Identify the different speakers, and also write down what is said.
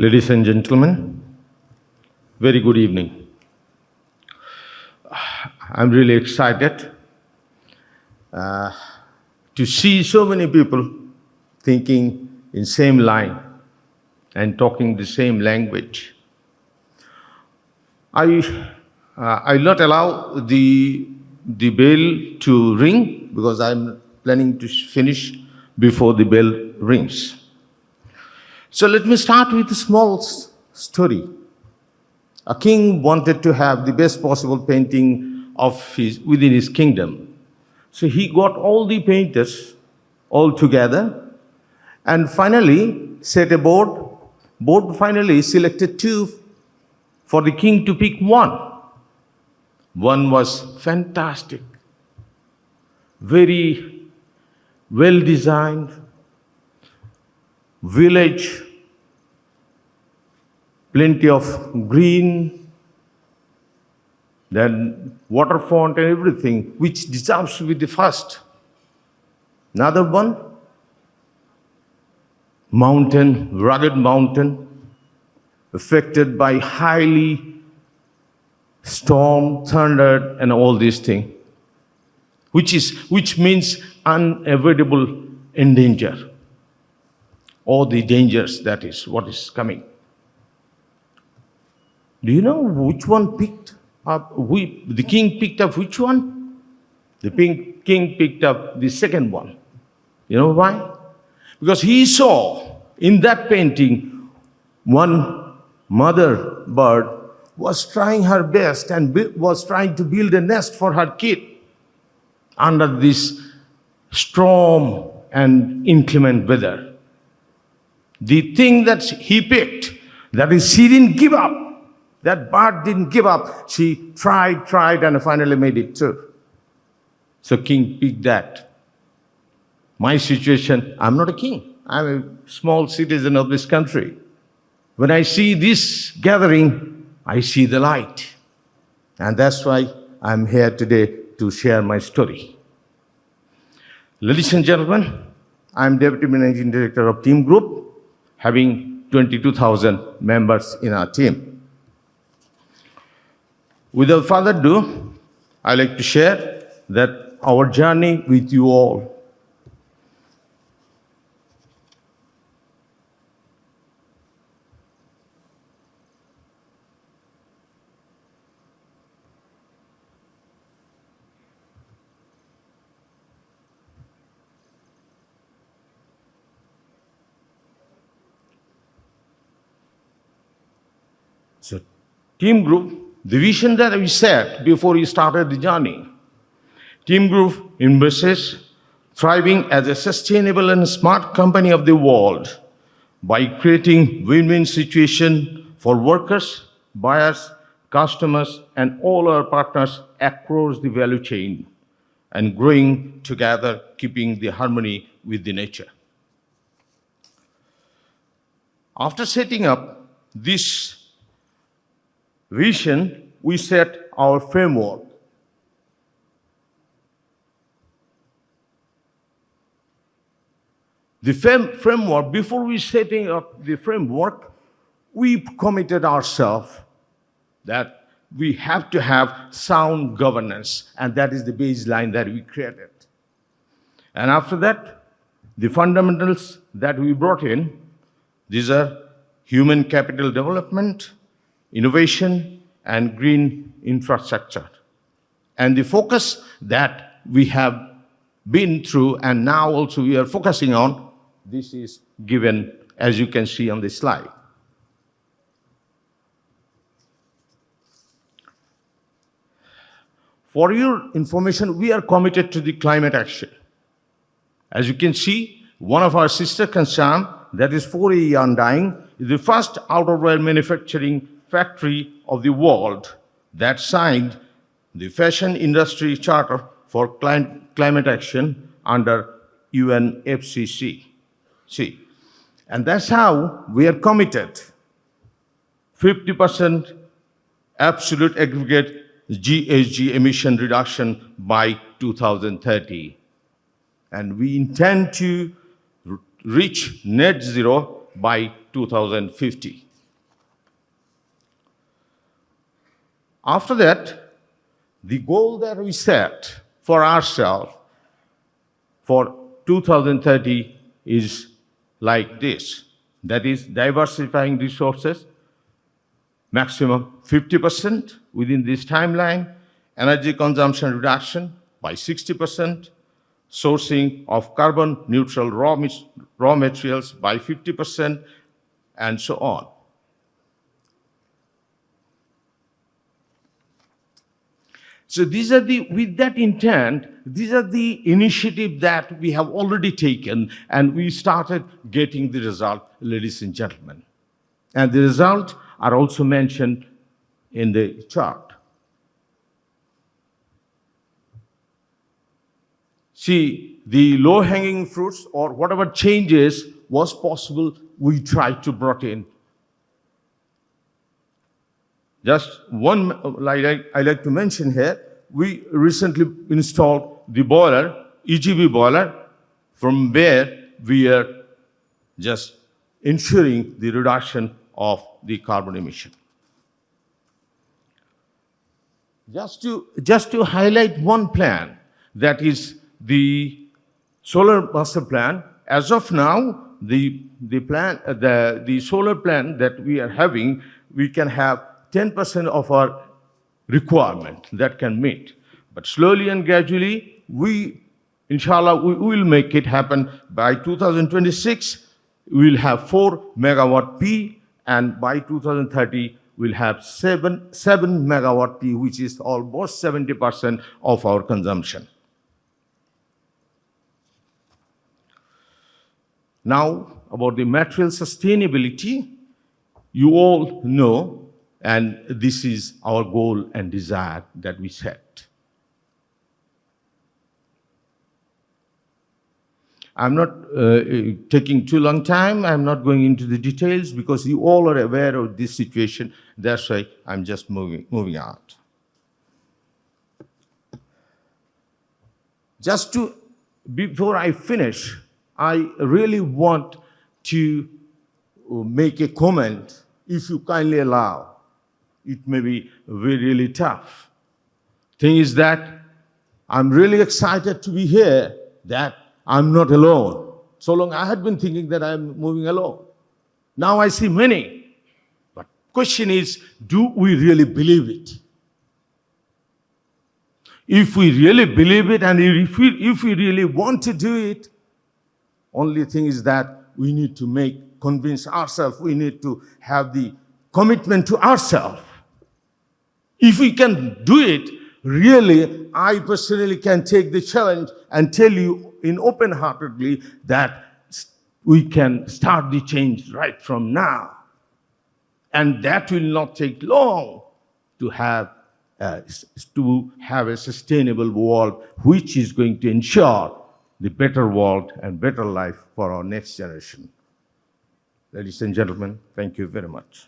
Speaker 1: Ladies and gentlemen, very good evening. I'm really excited to see so many people thinking in same line and talking the same language. I will not allow the bell to ring because I'm planning to finish before the bell rings. So let me start with a small story. A king wanted to have the best possible painting within his kingdom. So he got all the painters all together and finally set a board. Board finally selected two for the king to pick one. One was fantastic, very well designed, village, plenty of green, then waterfront and everything, which deserves to be the first. Another one, mountain, rugged mountain, affected by highly storm, thunder, and all these things, which means unavoidable in danger. All the dangers, that is what is coming. Do you know which one picked up? The king picked up which one? The king picked up the second one. You know why? Because he saw in that painting one mother bird was trying her best and was trying to build a nest for her kid under this storm and inclement weather. The thing that he picked, that is, she didn't give up. That bird didn't give up. She tried, and finally made it too. So king picked that. My situation, I'm not a king. I'm a small citizen of this country. When I see this gathering, I see the light. And that's why I'm here today to share my story. Ladies and gentlemen, I'm Deputy Managing Director of Team Group, having 22,000 members in our team. Without further ado, I'd like to share that our journey with you all. So, Team Group, the vision that we set before we started the journey. Team Group embraces thriving as a sustainable and smart company of the world by creating win-win situation for workers, buyers, customers, and all our partners across the value chain and growing together, keeping the harmony with the nature. After setting up this vision, we set our framework. The framework, before we setting up the framework, we committed ourselves that we have to have sound governance, and that is the baseline that we created. And after that, the fundamentals that we brought in, these are human capital development, innovation, and green infrastructure. And the focus that we have been through and now also we are focusing on, this is given as you can see on this slide. For your information, we are committed to the climate action. As you can see, one of our sister concerns, that is 4A Undying, is the first outerwear manufacturing factory of the world that signed the Fashion Industry Charter for Climate Action under UNFCCC. And that's how we are committed. 50% absolute aggregate GHG emission reduction by 2030. And we intend to reach net zero by 2050. After that, the goal that we set for ourselves for 2030 is like this. That is diversifying resources, maximum 50% within this timeline, energy consumption reduction by 60%, sourcing of carbon neutral raw materials by 50%, and so on. So with that intent, these are the initiatives that we have already taken, and we started getting the result, ladies and gentlemen. And the results are also mentioned in the chart. See, the low-hanging fruits or whatever changes was possible, we tried to brought in. Just one I like to mention here, we recently installed the boiler, EGB boiler, from where we are just ensuring the reduction of the carbon emission. Just to highlight one plan, that is the solar master plan. As of now, the solar plan that we are having, we can have 10% of our requirement that can meet. But slowly and gradually, inshallah, we will make it happen. By 2026, we will have 4 megawatt P, and by 2030, we'll have 7 megawatt P, which is almost 70% of our consumption. Now, about the material sustainability, you all know, and this is our goal and desire that we set. I'm not taking too long time. I'm not going into the details because you all are aware of this situation. That's why I'm just moving out. Before I finish, I really want to make a comment, if you kindly allow. It may be really tough. Thing is that I'm really excited to be here, that I'm not alone. So long I had been thinking that I'm moving alone. Now I see many. But question is, do we really believe it? If we really believe it and if we really want to do it, only thing is that we need to convince ourselves, we need to have the commitment to ourselves. If we can do it, really, I personally can take the challenge and tell you open-heartedly that we can start the change right from now. And that will not take long to have a sustainable world which is going to ensure the better world and better life for our next generation. Ladies and gentlemen, thank you very much.